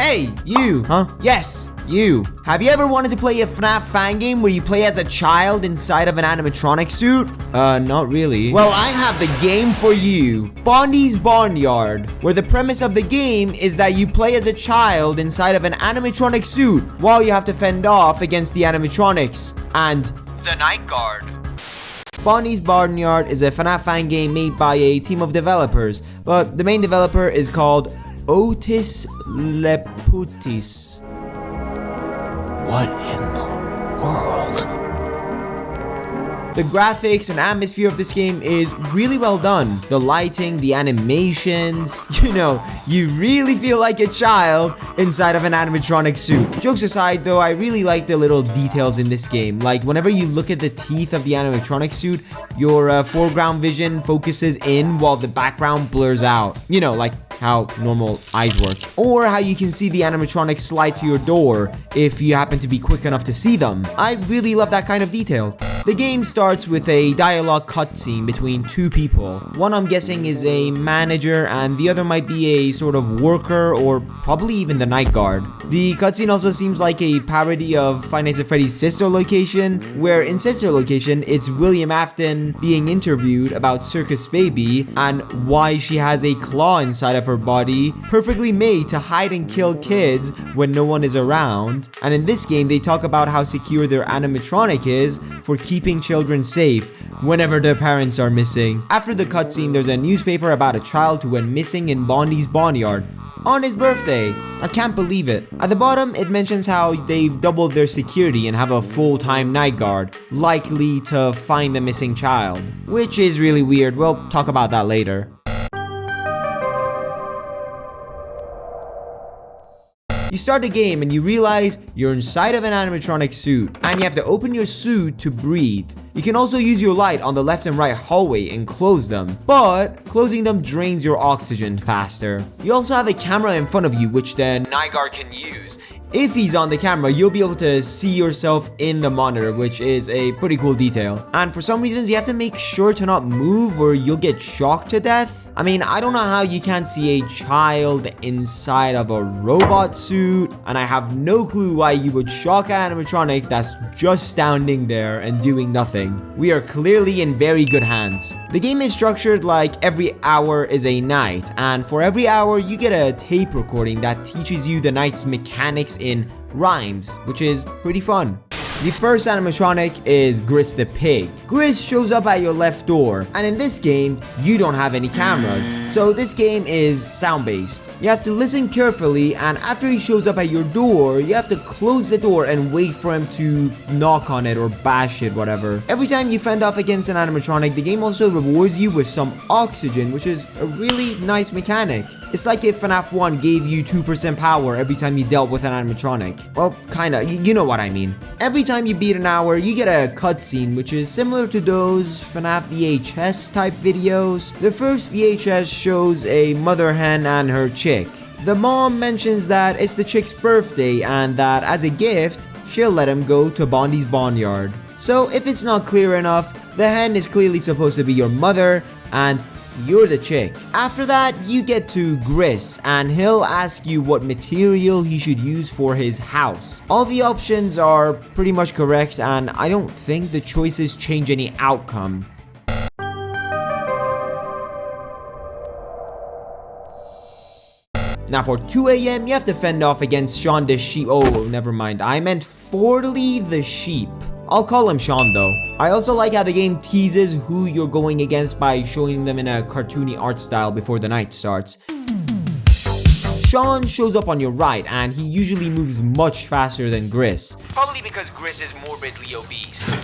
Hey, you! Huh? Yes, you. Have you ever wanted to play a FNAF Fangame where you play as a child inside of an animatronic suit? Not really. Well, I have the game for you. Bondee's Barnyard, where the premise of the game is that you play as a child inside of an animatronic suit while you have to fend off against the animatronics and the night guard. Bondee's Barnyard is a FNAF Fangame made by a team of developers, but the main developer is called Otis Leputis. What in the world? The graphics and atmosphere of this game is really well done. The lighting, the animations, you really feel like a child inside of an animatronic suit. Jokes aside though, I really like the little details in this game. Like whenever you look at the teeth of the animatronic suit, your foreground vision focuses in while the background blurs out. Like how normal eyes work. Or how you can see the animatronics slide to your door if you happen to be quick enough to see them. I really love that kind of detail. The game starts with a dialogue cutscene between two people. One I'm guessing is a manager and the other might be a sort of worker or probably even the night guard. The cutscene also seems like a parody of Five Nights at Freddy's Sister Location, where in Sister Location it's William Afton being interviewed about Circus Baby and why she has a claw inside of her body perfectly made to hide and kill kids when no one is around. And in this game they talk about how secure their animatronic is for keeping children safe whenever their parents are missing. After the cutscene, there's a newspaper about a child who went missing in Bondee's Barnyard on his birthday. I can't believe it. At the bottom, it mentions how they've doubled their security and have a full-time night guard, likely to find the missing child, which is really weird. We'll talk about that later. You start the game and you realize you're inside of an animatronic suit and you have to open your suit to breathe. You can also use your light on the left and right hallway and close them, but closing them drains your oxygen faster. You also have a camera in front of you which the night guard can use. If he's on the camera, you'll be able to see yourself in the monitor, which is a pretty cool detail. And for some reasons, you have to make sure to not move or you'll get shocked to death. I mean, I don't know how you can't see a child inside of a robot suit, and I have no clue why you would shock an animatronic that's just standing there and doing nothing. We are clearly in very good hands. The game is structured like every hour is a night, and for every hour you get a tape recording that teaches you the night's mechanics in rhymes, which is pretty fun. The first animatronic is Gris the pig. Gris shows up at your left door, and in this game, you don't have any cameras. So this game is sound-based. You have to listen carefully, and after he shows up at your door, you have to close the door and wait for him to knock on it or bash it, whatever. Every time you fend off against an animatronic, the game also rewards you with some oxygen, which is a really nice mechanic. It's like if FNAF 1 gave you 2% power every time you dealt with an animatronic. Well, kinda, you know what I mean. Every time you beat an hour, you get a cutscene, which is similar to those FNAF VHS type videos. The first VHS shows a mother hen and her chick. The mom mentions that it's the chick's birthday and that as a gift, she'll let him go to Bondee's Barnyard. So if it's not clear enough, the hen is clearly supposed to be your mother and you're the chick. After that, you get to Gris, and he'll ask you what material he should use for his house. All the options are pretty much correct, and I don't think the choices change any outcome. Now for 2 AM, you have to fend off against Sean the sheep. Oh, never mind. I meant Forley the sheep. I'll call him Sean though. I also like how the game teases who you're going against by showing them in a cartoony art style before the night starts. Sean shows up on your right and he usually moves much faster than Gris. Probably because Gris is morbidly obese.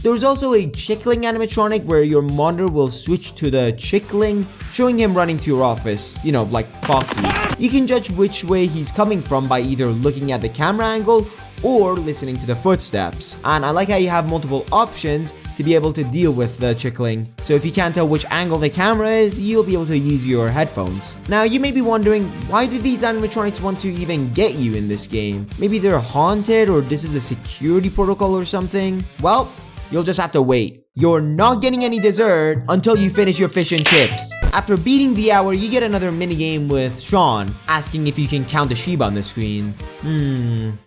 There's also a chickling animatronic where your monitor will switch to the chickling, showing him running to your office, like Foxy. You can judge which way he's coming from by either looking at the camera angle or listening to the footsteps. And I like how you have multiple options to be able to deal with the chickling. So if you can't tell which angle the camera is, you'll be able to use your headphones. Now you may be wondering, why do these animatronics want to even get you in this game? Maybe they're haunted or this is a security protocol or something? Well, you'll just have to wait. You're not getting any dessert until you finish your fish and chips. After beating the hour, you get another minigame with Sean, asking if you can count the sheep on the screen.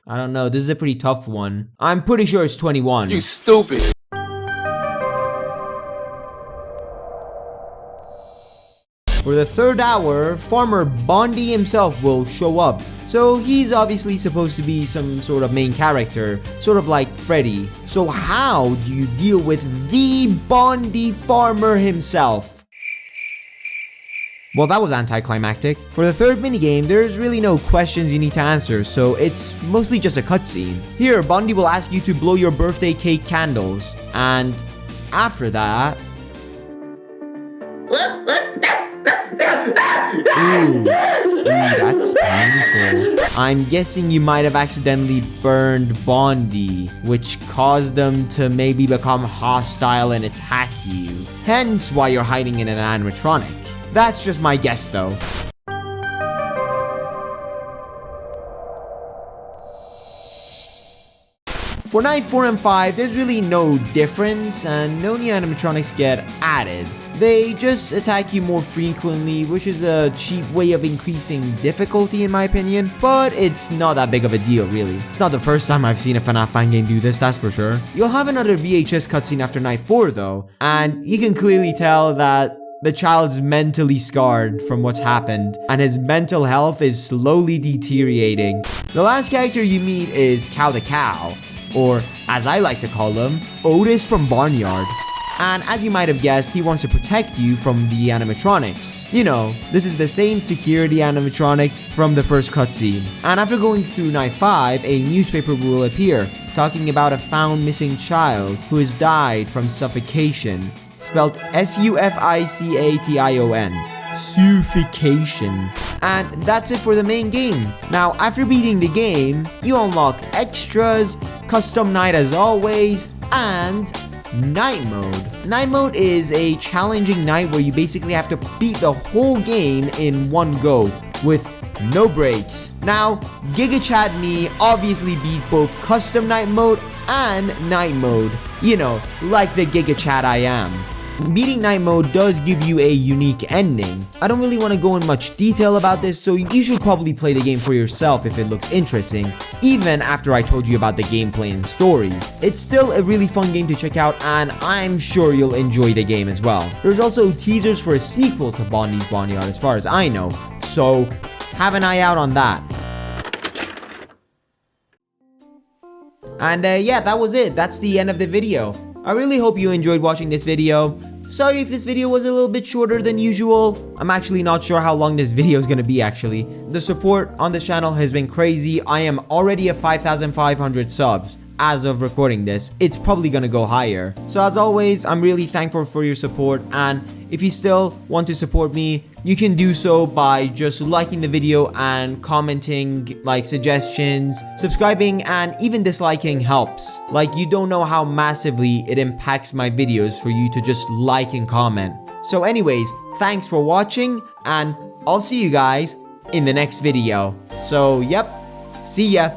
I don't know, this is a pretty tough one. I'm pretty sure it's 21. You stupid. For the third hour, Farmer Bondee himself will show up. So he's obviously supposed to be some sort of main character, sort of like Freddy. So how do you deal with the Bondee farmer himself? Well, that was anticlimactic. For the third minigame, there's really no questions you need to answer, so it's mostly just a cutscene. Here, Bondee will ask you to blow your birthday cake candles, and after that... Ooh, that's painful. I'm guessing you might have accidentally burned Bondee, which caused them to maybe become hostile and attack you. Hence why you're hiding in an animatronic. That's just my guess though. For night 4 and 5, there's really no difference and no new animatronics get added. They just attack you more frequently, which is a cheap way of increasing difficulty in my opinion, but it's not that big of a deal really. It's not the first time I've seen a FNAF Fangame do this, that's for sure. You'll have another VHS cutscene after night 4 though, and you can clearly tell that the child's mentally scarred from what's happened, and his mental health is slowly deteriorating. The last character you meet is Cow the Cow, or as I like to call him, Otis from Barnyard. And as you might have guessed, he wants to protect you from the animatronics. You know, this is the same security animatronic from the first cutscene. And after going through night 5, a newspaper will appear, talking about a found missing child who has died from suffocation, spelled S-U-F-I-C-A-T-I-O-N. Suffocation. And that's it for the main game. Now, after beating the game, you unlock extras, custom night as always, and night mode. Night mode is a challenging night where you basically have to beat the whole game in one go with no breaks. Now, GigaChat me obviously beat both custom night mode and night mode. You know, like the GigaChat I am. Beating night mode does give you a unique ending. I don't really want to go in much detail about this, so you should probably play the game for yourself if it looks interesting, even after I told you about the gameplay and story. It's still a really fun game to check out, and I'm sure you'll enjoy the game as well. There's also teasers for a sequel to Bondee's Barnyard as far as I know, so have an eye out on that. And yeah, that was it. That's the end of the video. I really hope you enjoyed watching this video. Sorry if this video was a little bit shorter than usual. I'm actually not sure how long this video is gonna be actually. The support on this channel has been crazy. I am already at 5,500 subs as of recording this. It's probably gonna go higher. So as always, I'm really thankful for your support, and if you still want to support me, you can do so by just liking the video and commenting like suggestions. Subscribing and even disliking helps. Like, you don't know how massively it impacts my videos for you to just like and comment. So anyways, thanks for watching, and I'll see you guys in the next video. So yep, see ya.